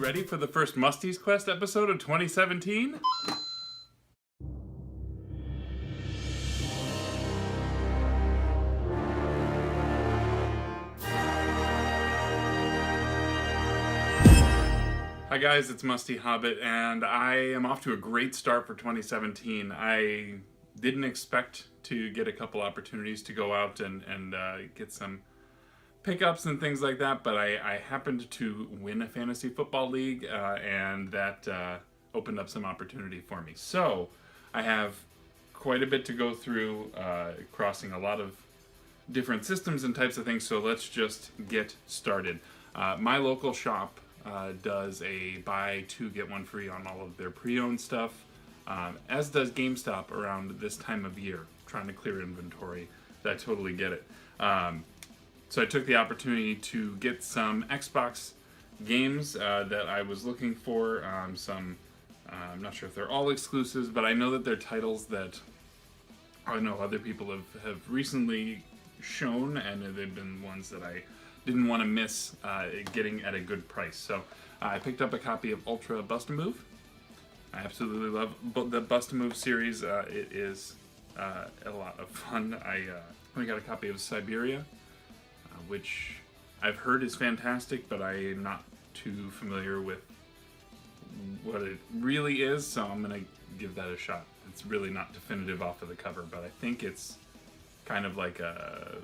ready for the first Musty's Quest episode of 2017? Hi guys, it's Musty Hobbit, and I am off to a great start for 2017. I didn't expect to get a couple opportunities to go out and get some pickups and things like that, but I happened to win a fantasy football league, and that opened up some opportunity for me. So I have quite a bit to go through, crossing a lot of different systems and types of things, so let's just get started. My local shop does a buy two get one free on all of their pre-owned stuff, as does GameStop around this time of year, trying to clear inventory. I totally get it. So I took the opportunity to get some Xbox games that I was looking for. I'm not sure if they're all exclusives, but I know that they're titles that I know other people have recently shown, and they've been ones that I didn't want to miss getting at a good price. So I picked up a copy of Ultra Bust-A-Move. I absolutely love the Bust-A-Move series. It is a lot of fun. I got a copy of Siberia, which I've heard is fantastic, but I am not too familiar with what it really is, so I'm going to give that a shot. It's really not definitive off of the cover, but I think it's kind of like I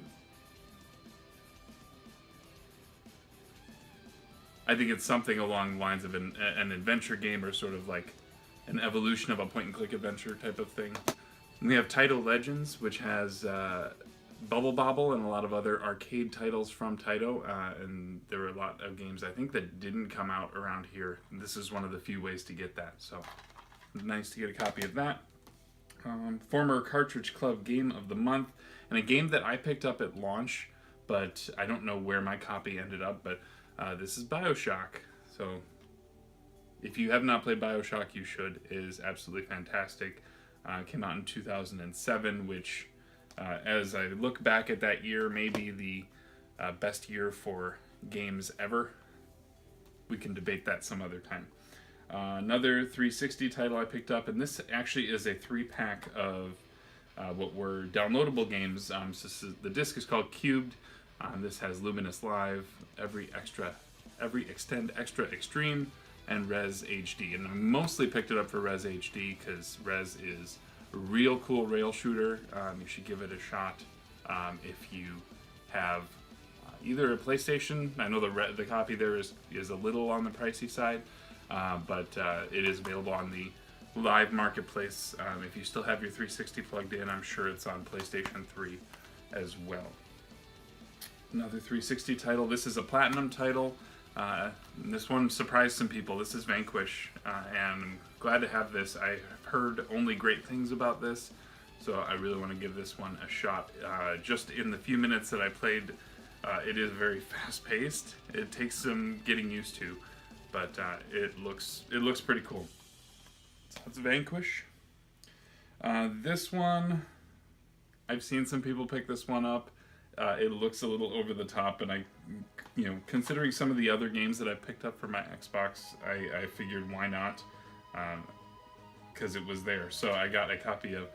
think it's something along the lines of an adventure game, or sort of like an evolution of a point-and-click adventure type of thing. And we have Taito Legends, which has Bubble Bobble and a lot of other arcade titles from Taito, and there were a lot of games I think that didn't come out around here. This is one of the few ways to get that, so nice to get a copy of that. Former Cartridge Club Game of the Month, and a game that I picked up at launch, but I don't know where my copy ended up, but this is BioShock. So if you have not played BioShock, you should. It is absolutely fantastic. Came out in 2007, which as I look back at that year, maybe the best year for games ever. We can debate that some other time. Another 360 title I picked up, and this actually is a 3-pack of what were downloadable games. So the disc is called Cubed. This has Luminous Live, Every Extend Extra Extreme, and Res HD. And I mostly picked it up for Res HD because Res is a real cool rail shooter. You should give it a shot if you have either a PlayStation. I know the copy there is a little on the pricey side, but it is available on the live marketplace. If you still have your 360 plugged in, I'm sure it's on PlayStation 3 as well. Another 360 title. This is a Platinum title. This one surprised some people. This is Vanquish, and I'm glad to have this. I've heard only great things about this, so I really want to give this one a shot. Just in the few minutes that I played, it is very fast-paced. It takes some getting used to, but it looks pretty cool. So that's Vanquish. This one, I've seen some people pick this one up. It looks a little over the top, and considering some of the other games that I picked up for my Xbox, I figured why not, because it was there. So I got a copy of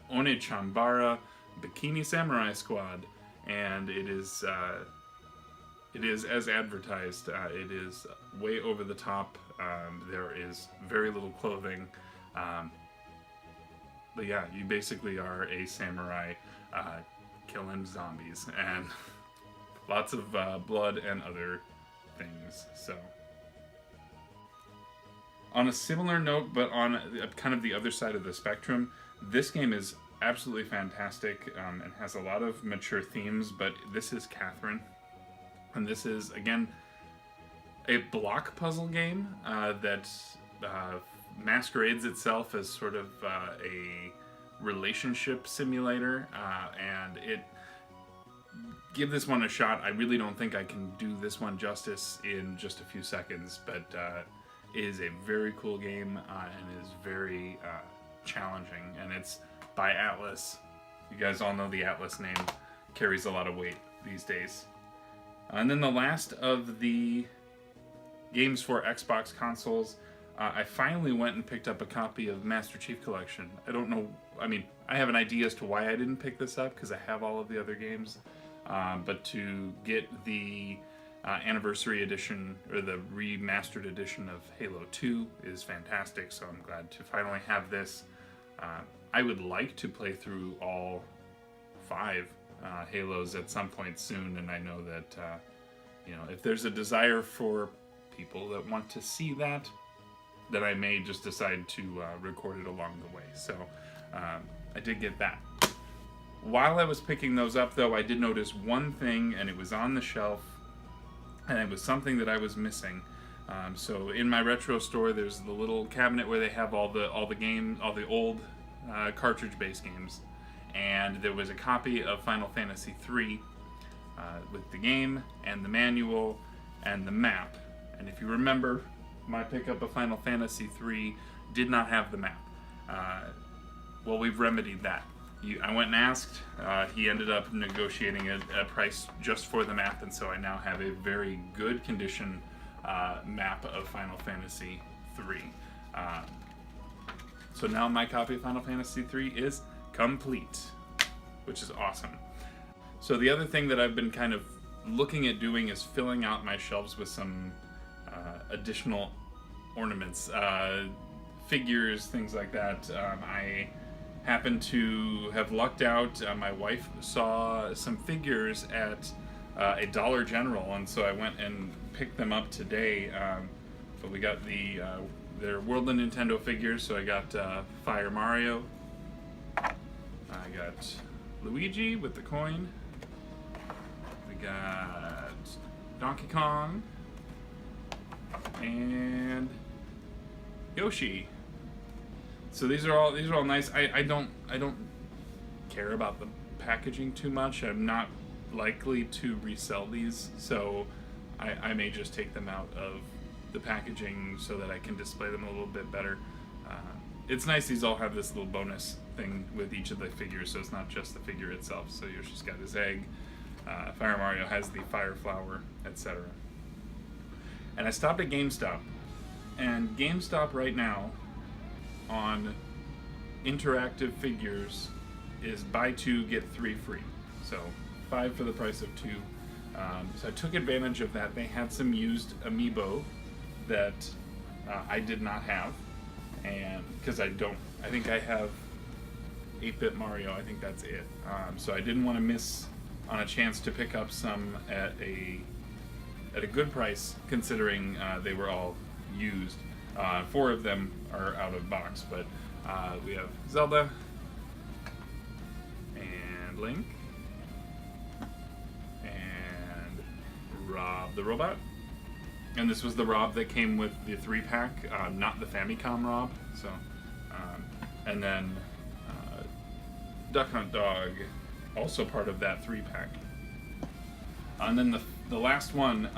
One-Chanbara Bikini Samurai Squad, and it is as advertised. It is way over the top. There is very little clothing, but yeah, you basically are a samurai killing zombies, and lots of blood and other things. So on a similar note, but on kind of the other side of the spectrum, this game is absolutely fantastic and has a lot of mature themes, but this is Catherine, and this is, again, a block puzzle game that masquerades itself as sort of a relationship simulator, and give this one a shot. I really don't think I can do this one justice in just a few seconds, but it is a very cool game and is very challenging, and it's by Atlas. You guys all know the Atlas name carries a lot of weight these days. And then the last of the games for Xbox consoles. I finally went and picked up a copy of Master Chief Collection. I don't know, I mean, I have an idea as to why I didn't pick this up, because I have all of the other games. But to get the anniversary edition, or the remastered edition of Halo 2 is fantastic, so I'm glad to finally have this. I would like to play through all 5 Halos at some point soon, and I know that, you know, if there's a desire for people that want to see that, then I may just decide to record it along the way. So I did get that. While I was picking those up, though, I did notice one thing, and it was on the shelf, and it was something that I was missing. So in my retro store, there's the little cabinet where they have all the old cartridge-based games, and there was a copy of Final Fantasy III with the game and the manual and the map. And if you remember, my pickup of Final Fantasy III did not have the map. Well, we've remedied that. I went and asked. He ended up negotiating a price just for the map, and so I now have a very good condition map of Final Fantasy III. So now my copy of Final Fantasy III is complete, which is awesome. So the other thing that I've been kind of looking at doing is filling out my shelves with some additional ornaments, figures, things like that. I happen to have lucked out. My wife saw some figures at a Dollar General, and so I went and picked them up today. But we got their World of Nintendo figures, so I got Fire Mario, I got Luigi with the coin, we got Donkey Kong, and Yoshi. So these are all nice. I don't care about the packaging too much. I'm not likely to resell these, so I may just take them out of the packaging so that I can display them a little bit better. It's nice these all have this little bonus thing with each of the figures, so it's not just the figure itself. So Yoshi's got his egg, Fire Mario has the fire flower, etc. And I stopped at GameStop, and GameStop right now on interactive figures is buy 2 get 3 free, so 5 for the price of 2. So I took advantage of that. They had some used amiibo that I did not have, and because I think I have 8-bit Mario, I think that's it. So I didn't want to miss on a chance to pick up some at a good price, considering they were all used. 4 of them are out of box, but we have Zelda and Link and Rob the Robot. And this was the Rob that came with the 3-pack, not the Famicom Rob. So, and then Duck Hunt Dog, also part of that 3-pack. And then the last one,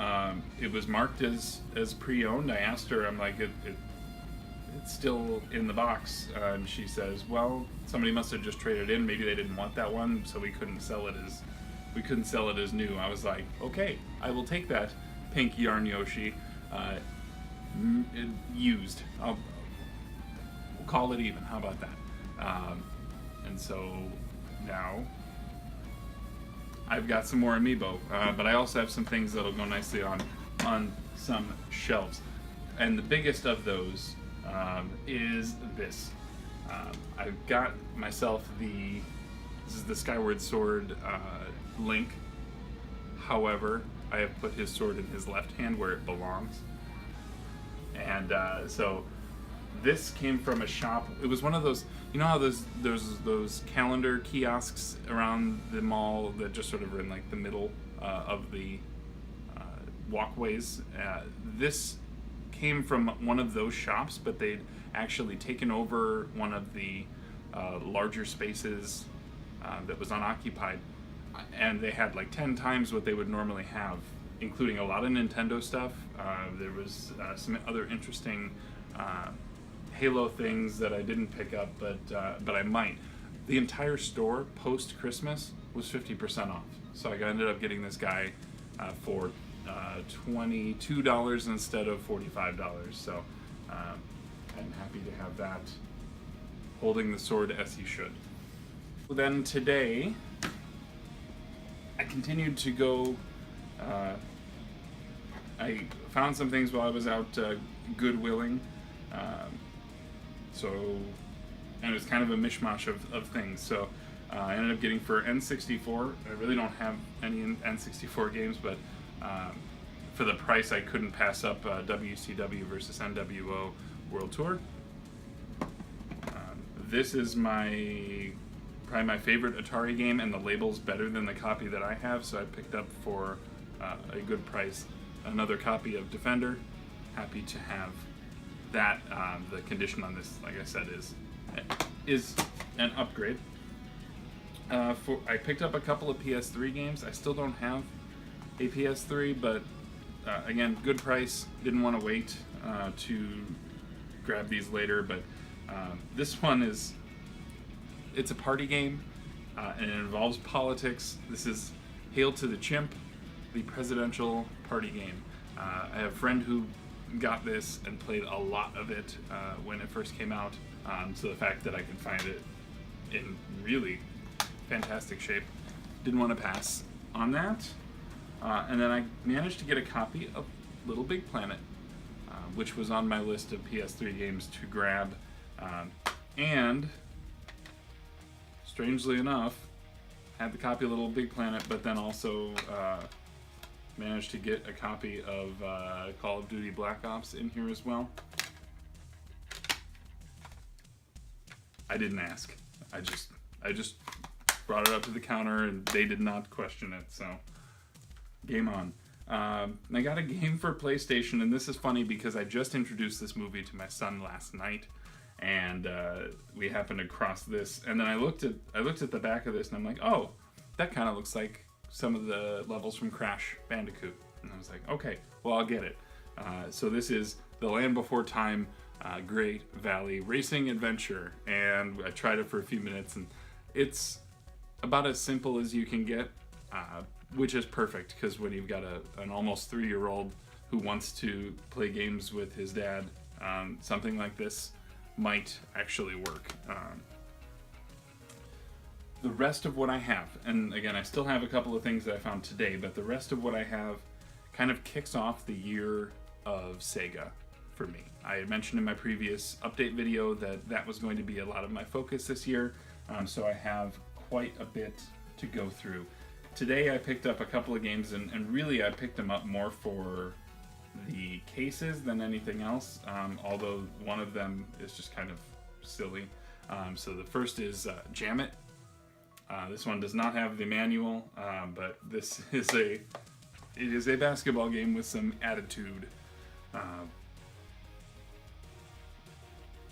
it was marked as pre-owned. I asked her, I'm like, it's still in the box, and she says, well, somebody must have just traded in. Maybe they didn't want that one, so we couldn't sell it as new. I was like, okay, I will take that pink yarn Yoshi, used. We'll call it even. How about that? And so now I've got some more amiibo, but I also have some things that'll go nicely on some shelves. And the biggest of those is this. I've got myself this is the Skyward Sword Link. However, I have put his sword in his left hand where it belongs. And so this came from a shop. It was one of those, you know how there's those calendar kiosks around the mall that just sort of are in like the middle of the walkways. This came from one of those shops, but they'd actually taken over one of the larger spaces that was unoccupied, and they had like 10 times what they would normally have, including a lot of Nintendo stuff. There was some other interesting Halo things that I didn't pick up, but I might. The entire store post Christmas was 50% off, so I ended up getting this guy for $22 instead of $45. So I'm happy to have that holding the sword as he should. Then today, I continued to go. I found some things while I was out Goodwilling. And it was kind of a mishmash of things. So I ended up getting for N64. I really don't have any N64 games, but for the price, I couldn't pass up WCW versus NWO World Tour. This is probably my favorite Atari game, and the label's better than the copy that I have, so I picked up for a good price another copy of Defender. Happy to have that. The condition on this, like I said, is an upgrade. I picked up a couple of PS3 games. I still don't have a PS3, but again, good price. Didn't want to wait to grab these later, but this one it's a party game, and it involves politics. This is Hail to the Chimp, the presidential party game. I have a friend who got this and played a lot of it when it first came out, so the fact that I could find it in really fantastic shape, didn't want to pass on that. And then I managed to get a copy of Little Big Planet, which was on my list of PS3 games to grab, and strangely enough, had the copy of Little Big Planet, but then also managed to get a copy of Call of Duty Black Ops in here as well. I didn't ask. I just brought it up to the counter, and they did not question it, so game on. I got a game for PlayStation, and this is funny because I just introduced this movie to my son last night, and we happened to cross this, and then I looked at the back of this, and I'm like, oh, that kind of looks like some of the levels from Crash Bandicoot, and I was like, okay, well, I'll get it. So this is The Land Before Time Great Valley Racing Adventure, and I tried it for a few minutes, and it's about as simple as you can get, which is perfect, because when you've got an almost 3-year-old who wants to play games with his dad, something like this might actually work. The rest of what I have, and again, I still have a couple of things that I found today, but the rest of what I have kind of kicks off the Year of Sega for me. I had mentioned in my previous update video that was going to be a lot of my focus this year, so I have quite a bit to go through. Today I picked up a couple of games, and really I picked them up more for the cases than anything else, although one of them is just kind of silly. So the first is Jam It. This one does not have the manual, but this is a basketball game with some attitude.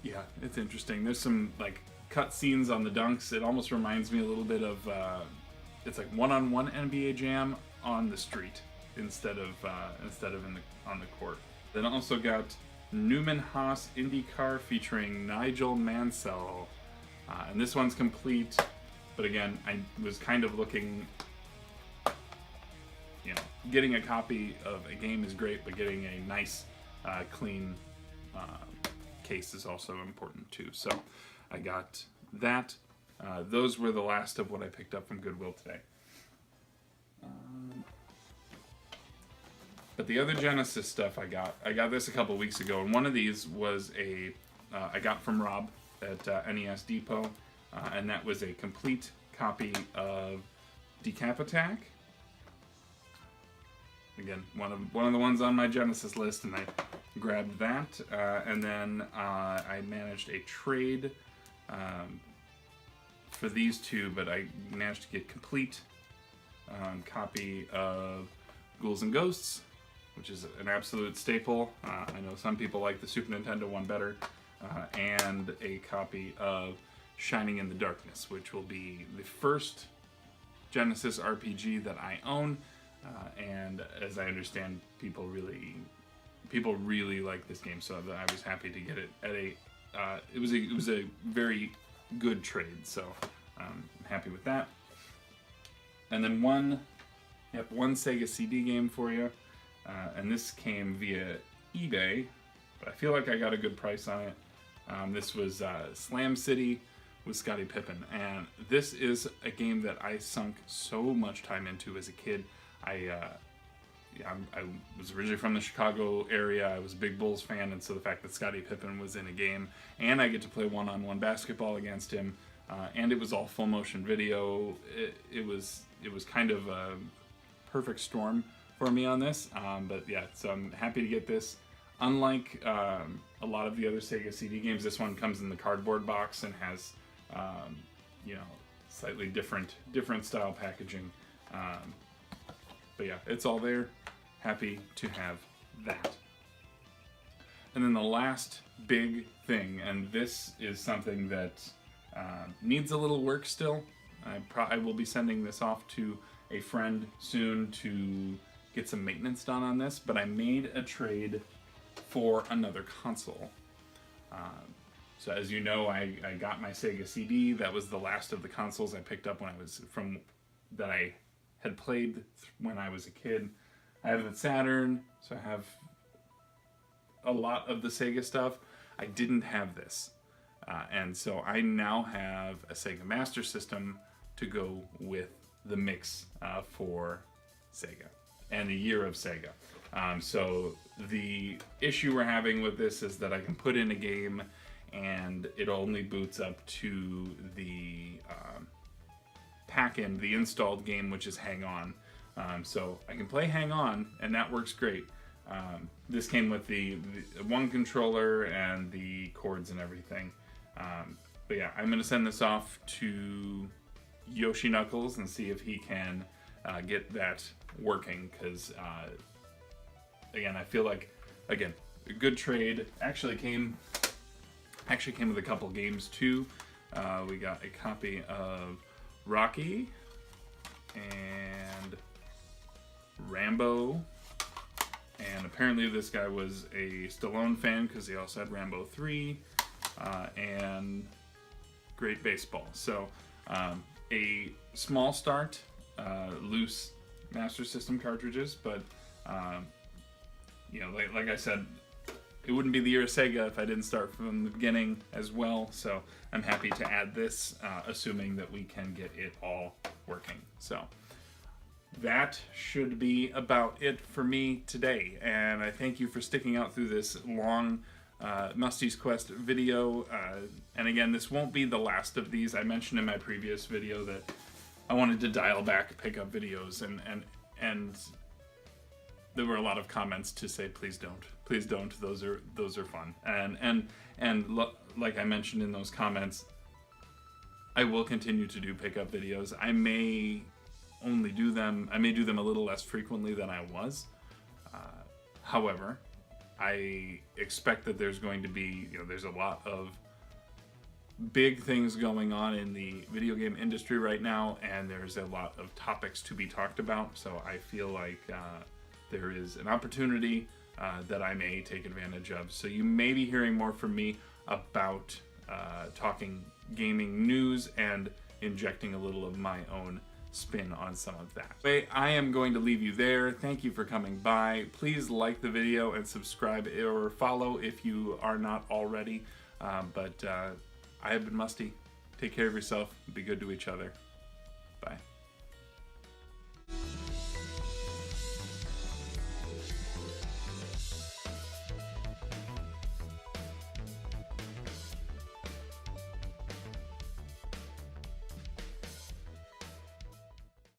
Yeah, it's interesting. There's some like cut scenes on the dunks. It almost reminds me a little bit of it's like one-on-one NBA Jam on the street instead of on the court. Then also got Newman Haas IndyCar featuring Nigel Mansell, and this one's complete. But again, I was kind of looking, getting a copy of a game is great, but getting a nice, clean case is also important too. So I got that. Those were the last of what I picked up from Goodwill today. But the other Genesis stuff I got this a couple weeks ago, and one of these was I got from Rob at NES Depot. And that was a complete copy of Decap Attack. Again, one of the ones on my Genesis list, and I grabbed that. And then I managed a trade for these two, but I managed to get complete copy of Ghouls and Ghosts, which is an absolute staple. I know some people like the Super Nintendo one better, and a copy of Shining in the Darkness, which will be the first Genesis RPG that I own, and as I understand, people really like this game, so I was happy to get it at it was a very good trade, so I'm happy with that. And then one Sega CD game for you. and this came via eBay, but I feel like I got a good price on it. This was Slam City with Scottie Pippen, and this is a game that I sunk so much time into as a kid. I was originally from the Chicago area. I was a big Bulls fan, and so the fact that Scottie Pippen was in a game, and I get to play one-on-one basketball against him, and it was all full motion video. It was kind of a perfect storm for me on this. But yeah, so I'm happy to get this. Unlike a lot of the other Sega CD games, this one comes in the cardboard box and has you know, slightly different style packaging. But yeah, it's all there. Happy to have that. And then the last big thing, and this is something that needs a little work still. I will be sending this off to a friend soon to get some maintenance done on this, but I made a trade for another console. So as you know, I got my Sega CD. That was the last of the consoles I picked up when that I had played when I was a kid. I have a Saturn, so I have a lot of the Sega stuff. I didn't have this. And so I now have a Sega Master System to go with the mix for Sega and the Year of Sega. So the issue we're having with this is that I can put in a game and it only boots up to the pack-in, the installed game, which is Hang On. So I can play Hang On, and that works great. This came with the one controller and the cords and everything. But yeah, I'm going to send this off to Yoshi Knuckles and see if he can get that working, because again, I feel like, again, a good trade. Actually came with a couple games too. We got a copy of Rocky and Rambo, and apparently this guy was a Stallone fan because he also had Rambo 3 and Great Baseball. So a small start, loose Master System cartridges, but you know, like I said, it wouldn't be the Year of Sega if I didn't start from the beginning as well, so I'm happy to add this, assuming that we can get it all working. So that should be about it for me today, and I thank you for sticking out through this long Musty's Quest video. And again, this won't be the last of these. I mentioned in my previous video that I wanted to dial back pickup videos, and there were a lot of comments to say, please don't, those are fun. And like I mentioned in those comments, I will continue to do pickup videos. I may do them a little less frequently than I was. However, I expect that there's going to be, there's a lot of big things going on in the video game industry right now, and there's a lot of topics to be talked about. So I feel like there is an opportunity that I may take advantage of. So you may be hearing more from me about talking gaming news and injecting a little of my own spin on some of that. Anyway, I am going to leave you there. Thank you for coming by. Please like the video and subscribe or follow if you are not already. But I have been Musty. Take care of yourself. Be good to each other. Bye.